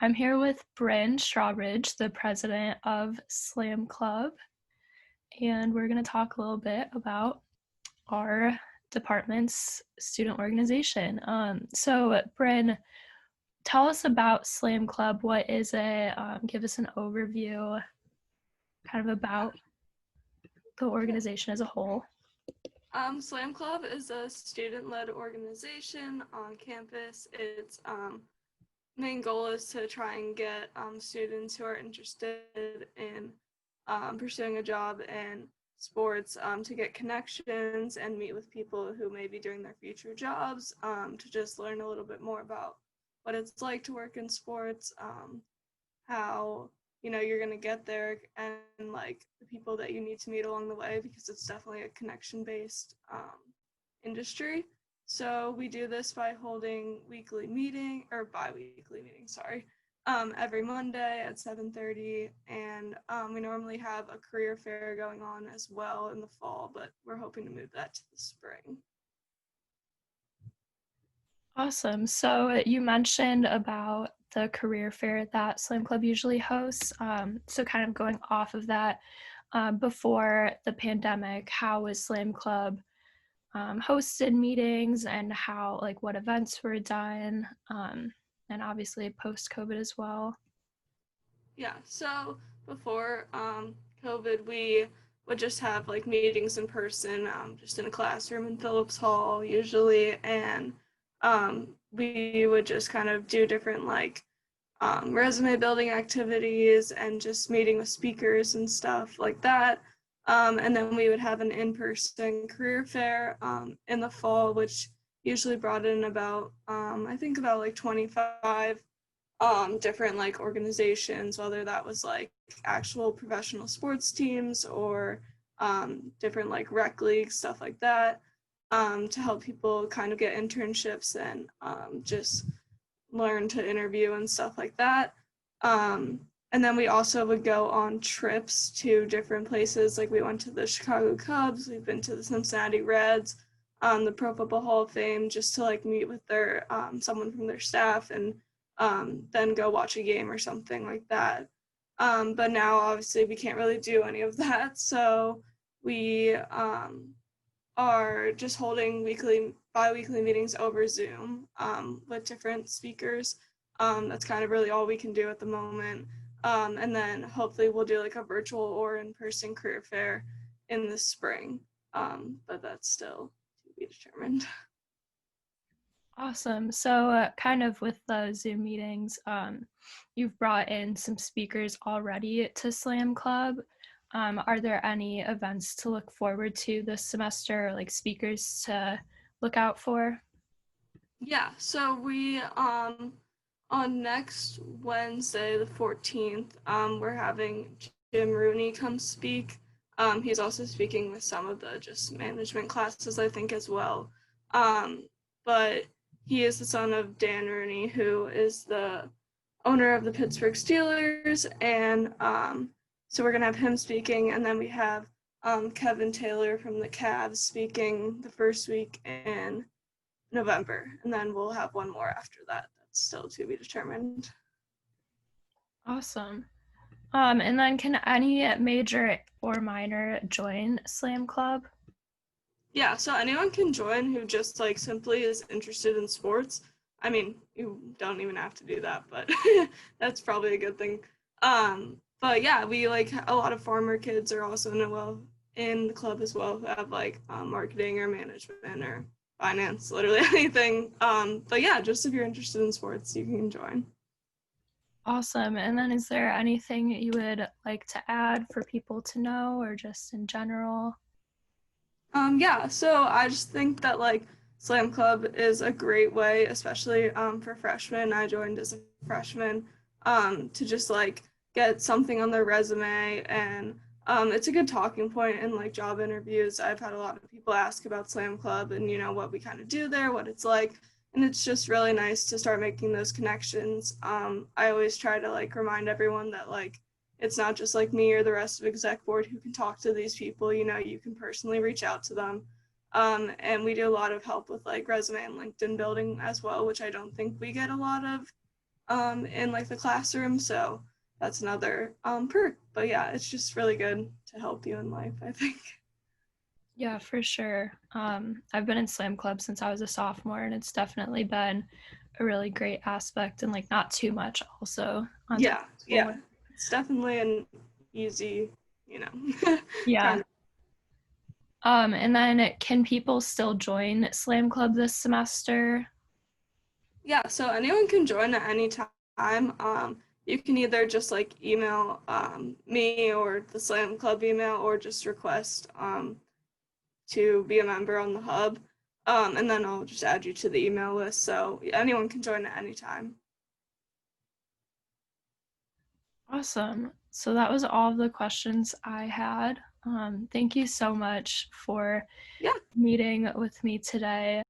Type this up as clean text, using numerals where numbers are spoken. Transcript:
I'm here with Bryn Strawbridge, the president of Slam Club, and we're going to talk a little bit about our department's student organization. Bryn, tell us about Slam Club. What is it? Give us an overview, kind of about the organization as a whole. Slam Club is a student-led organization on campus. Its main goal is to try and get students who are interested in pursuing a job in sports to get connections and meet with people who may be doing their future jobs to just learn a little bit more about what it's like to work in sports, how you're going to get there, and like the people that you need to meet along the way, because it's definitely a connection based industry. So we do this by holding bi-weekly meetings, every Monday at 7:30, and we normally have a career fair going on as well in the fall, but we're hoping to move that to the spring. Awesome. So you mentioned about the career fair that Slam Club usually hosts. So kind of going off of that, before the pandemic, how was Slam Club hosted meetings and how, like, what events were done, and obviously post COVID as well? Yeah, so before COVID, we would just have like meetings in person, just in a classroom in Phillips Hall usually, and we would just kind of do different resume building activities and just meeting with speakers and stuff like that. And then we would have an in-person career fair in the fall, which usually brought in about, I think about like 25 different like organizations, whether that was like actual professional sports teams or different like rec leagues, stuff like that, to help people kind of get internships and just learn to interview and stuff like that. And then we also would go on trips to different places. Like we went to the Chicago Cubs, we've been to the Cincinnati Reds, the Pro Football Hall of Fame, just to like meet with their someone from their staff and then go watch a game or something like that. But now obviously we can't really do any of that, so we are just holding bi-weekly meetings over Zoom with different speakers. That's kind of really all we can do at the moment. And then hopefully we'll do like a virtual or in-person career fair in the spring. But that's still to be determined. Awesome. So, kind of with the Zoom meetings, you've brought in some speakers already to Slam Club. Are there any events to look forward to this semester, like speakers to look out for? Yeah, so we on next Wednesday, the 14th, we're having Jim Rooney come speak. He's also speaking with some of the just management classes, I think, as well. But he is the son of Dan Rooney, who is the owner of the Pittsburgh Steelers, and so we're gonna have him speaking, and then we have Kevin Taylor from the Cavs speaking the first week in November, and then we'll have one more after that. That's still to be determined. Awesome. And then can any major or minor join Slam Club? Yeah, so anyone can join who just like simply is interested in sports. I mean, you don't even have to do that, but that's probably a good thing. But yeah, we like a lot of farmer kids are also in the club as well, who have like marketing or management or finance, literally anything. But yeah, just if you're interested in sports, you can join. Awesome. And then is there anything you would like to add for people to know or just in general? Yeah, so I just think that like Slam Club is a great way, especially for freshmen. I joined as a freshman to just like get something on their resume, and it's a good talking point in like job interviews. I've had a lot of people ask about Slam Club and what we kind of do there, what it's like, and it's just really nice to start making those connections. I always try to like remind everyone that like it's not just like me or the rest of exec board who can talk to these people. You can personally reach out to them. And we do a lot of help with like resume and LinkedIn building as well, which I don't think we get a lot of in like the classroom. So that's another perk. But yeah, it's just really good to help you in life, I think. Yeah, for sure. I've been in Slam Club since I was a sophomore, and it's definitely been a really great aspect and like not too much also on top Yeah, of schoolwork. yeah. It's definitely an easy, you know, Yeah. kind of. And then can people still join Slam Club this semester? Yeah, so anyone can join at any time. You can either just like email me or the Slam Club email or just request to be a member on the hub. And then I'll just add you to the email list. So anyone can join at any time. Awesome. So that was all the questions I had. Thank you so much for Yeah. meeting with me today.